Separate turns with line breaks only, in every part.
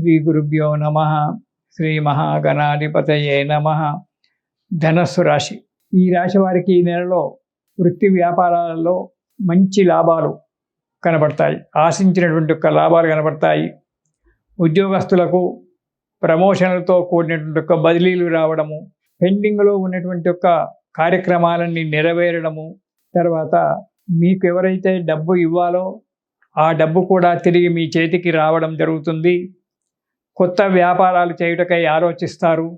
శ్రీ గురుభ్యో నమ. శ్రీ మహాగణాధిపతయే నమ. ధనస్సు రాశి. ఈ రాశి వారికి ఈ నెలలో వృత్తి వ్యాపారాలలో మంచి లాభాలు కనబడతాయి. ఆశించినటువంటి లాభాలు కనబడతాయి. ఉద్యోగస్తులకు ప్రమోషన్లతో కూడినటువంటి బదిలీలు రావడము, పెండింగ్లో ఉన్నటువంటి కార్యక్రమాలన్నీ నెరవేరడము, తర్వాత మీకు ఎవరైతే డబ్బు ఇవ్వాలో ఆ డబ్బు కూడా తిరిగి మీ చేతికి రావడం జరుగుతుంది. కొత్త వ్యాపారాలు చేయుటకై ఆలోచిస్తారు.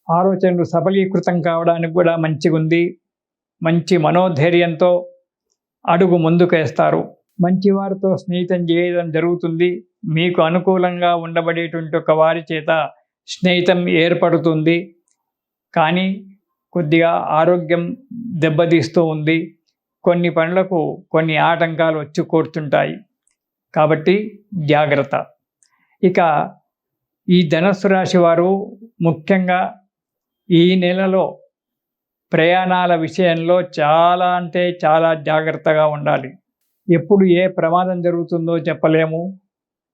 ఆలోచనలు సఫలీకృతం కావడానికి కూడా మంచిగా ఉంది. మంచి మనోధైర్యంతో అడుగు ముందుకేస్తారు. మంచి వారితో స్నేహితం చేయడం జరుగుతుంది. మీకు అనుకూలంగా ఉండబడేటువంటి వారి చేత స్నేహితం ఏర్పడుతుంది. కానీ కొద్దిగా ఆరోగ్యం దెబ్బతీస్తూ ఉంది. కొన్ని పనులకు కొన్ని ఆటంకాలు వచ్చి కూర్చుంటాయి. కాబట్టి జాగ్రత్త. ఇక ఈ ధనస్సు రాశి వారు ముఖ్యంగా ఈ నెలలో ప్రయాణాల విషయంలో చాలా అంటే చాలా జాగ్రత్తగా ఉండాలి. ఎప్పుడు ఏ ప్రమాదం జరుగుతుందో చెప్పలేము.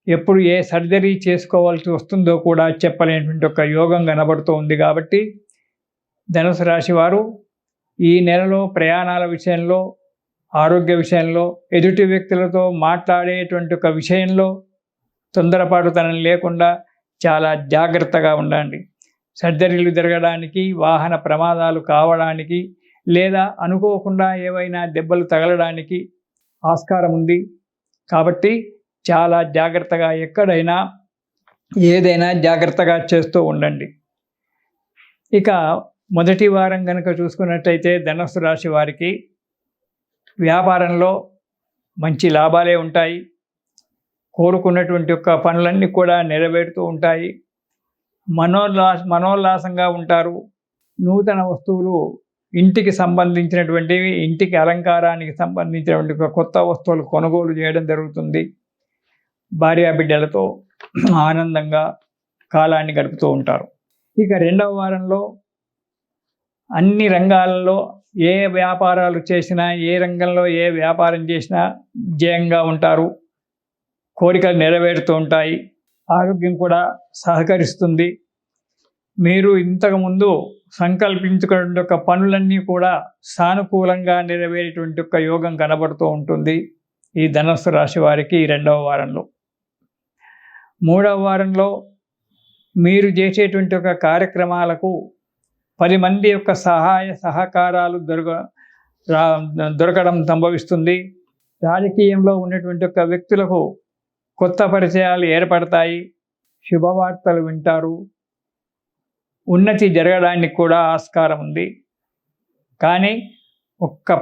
ఎప్పుడు ఏ సర్జరీ చేసుకోవాల్సి వస్తుందో కూడా చెప్పలేనటువంటి యోగం కనబడుతూ ఉంది. కాబట్టి ధనుసు రాశి వారు ఈ నెలలో ప్రయాణాల విషయంలో, ఆరోగ్య విషయంలో, ఎదుటి వ్యక్తులతో మాట్లాడేటువంటి విషయంలో తొందరపాటుతనం లేకుండా చాలా జాగ్రత్తగా ఉండండి. సర్జరీలు జరగడానికి, వాహన ప్రమాదాలు కావడానికి, లేదా అనుకోకుండా ఏవైనా దెబ్బలు తగలడానికి ఆస్కారం ఉంది. కాబట్టి చాలా జాగ్రత్తగా ఎక్కడైనా ఏదైనా జాగ్రత్తగా చేస్తూ ఉండండి. ఇక మొదటి వారం కనుక చూసుకున్నట్టయితే ధనుస్సు రాశి వారికి వ్యాపారంలో మంచి లాభాలే ఉంటాయి. కోరుకున్నటువంటి పనులన్నీ కూడా నెరవేరుతూ ఉంటాయి. మనోల్లాసంగా ఉంటారు. నూతన వస్తువులు, ఇంటికి సంబంధించినటువంటివి, ఇంటికి అలంకారానికి సంబంధించినటువంటి కొత్త వస్తువులు కొనుగోలు చేయడం జరుగుతుంది. భార్యాబిడ్డలతో ఆనందంగా కాలాన్ని గడుపుతూ ఉంటారు. ఇక రెండవ వారంలో అన్ని రంగాలలో ఏ వ్యాపారాలు చేసినా, ఏ రంగంలో ఏ వ్యాపారం చేసినా జయంగా ఉంటారు. కోరికలు నెరవేరుతూ ఉంటాయి. ఆరోగ్యం కూడా సహకరిస్తుంది. మీరు ఇంతకుముందు సంకల్పించుకున్న పనులన్నీ కూడా సానుకూలంగా నెరవేరేటువంటి యోగం కనబడుతూ ఉంటుంది ఈ ధనుస్సు రాశి వారికి ఈ రెండవ వారంలో. మూడవ వారంలో మీరు చేసేటువంటి కార్యక్రమాలకు 10 మంది సహాయ సహకారాలు దొరకడం సంభవిస్తుంది. రాజకీయంలో ఉన్నటువంటి వ్యక్తులకు కొత్త పరిచయాలు ఏర్పడతాయి. శుభవార్తలు వింటారు. ఉన్నతి జరగడానికి కూడా ఆస్కారం ఉంది. కానీ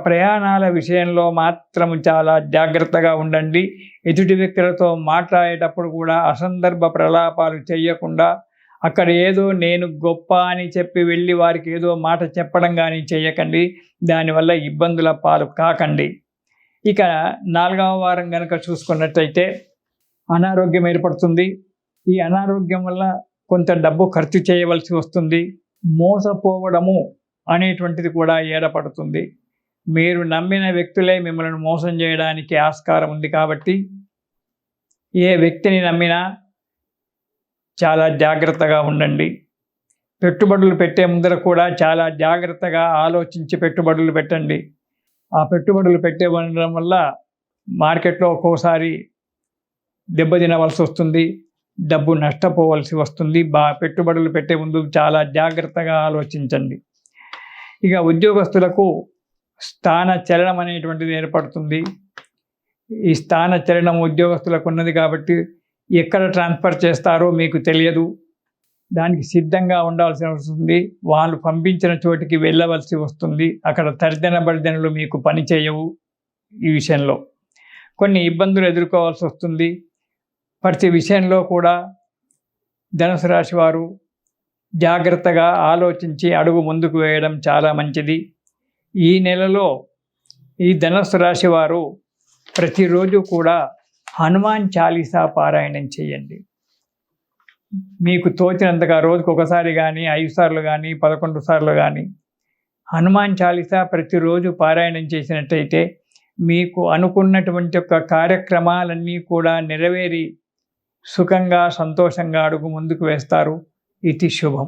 ప్రయాణాల విషయంలో మాత్రం చాలా జాగ్రత్తగా ఉండండి. ఎదుటి వ్యక్తులతో మాట్లాడేటప్పుడు కూడా అసందర్భ ప్రలాపాలు చేయకుండా, అక్కడ ఏదో నేను గొప్ప అని చెప్పి వెళ్ళి వారికి ఏదో మాట చెప్పడం కానీ చేయకండి. దానివల్ల ఇబ్బందుల పాలు కాకండి. ఇక 4వ వారం కనుక చూసుకున్నట్టయితే అనారోగ్యం ఏర్పడుతుంది. ఈ అనారోగ్యం వల్ల కొంత డబ్బు ఖర్చు చేయవలసి వస్తుంది. మోసపోవడము అనేటువంటిది కూడా ఏర్పడుతుంది. మీరు నమ్మిన వ్యక్తులే మిమ్మల్ని మోసం చేయడానికి ఆస్కారం ఉంది. కాబట్టి ఏ వ్యక్తిని నమ్మినా చాలా జాగ్రత్తగా ఉండండి. పెట్టుబడులు పెట్టే ముందర కూడా చాలా జాగ్రత్తగా ఆలోచించి పెట్టుబడులు పెట్టండి. ఆ పెట్టుబడులు పెట్టే ఉండడం వల్ల మార్కెట్లో ఒక్కోసారి దెబ్బతినవలసి వస్తుంది. డబ్బు నష్టపోవలసి వస్తుంది. పెట్టుబడులు పెట్టే ముందు చాలా జాగ్రత్తగా ఆలోచించండి. ఇక ఉద్యోగస్తులకు స్థాన చలనం అనేటువంటిది ఏర్పడుతుంది. ఈ స్థాన చలనం ఉద్యోగస్తులకు ఉన్నది కాబట్టి ఎక్కడ ట్రాన్స్ఫర్ చేస్తారో మీకు తెలియదు. దానికి సిద్ధంగా ఉండాల్సి వస్తుంది. వాళ్ళు పంపించిన చోటికి వెళ్ళవలసి వస్తుంది. అక్కడ తర్జన భర్జనలు మీకు పని చేయవు. ఈ విషయంలో కొన్ని ఇబ్బందులు ఎదుర్కోవాల్సి వస్తుంది. ప్రతి విషయంలో కూడా ధనుసు రాశి వారు జాగ్రత్తగా ఆలోచించి అడుగు ముందుకు వేయడం చాలా మంచిది. ఈ నెలలో ఈ ధనుసు రాశి వారు ప్రతిరోజు కూడా హనుమాన్ చాలీసా పారాయణం చేయండి. మీకు తోచినంతగా రోజుకు ఒకసారి కానీ, 5 సార్లు కానీ, 11 సార్లు కానీ హనుమాన్ చాలీసా ప్రతిరోజు పారాయణం చేసినట్టయితే మీకు అనుకున్నటువంటి కార్యక్రమాలన్నీ కూడా నెరవేరి సుఖంగా సంతోషంగా అడుగు ముందుకు వేస్తారు. ఇది శుభం.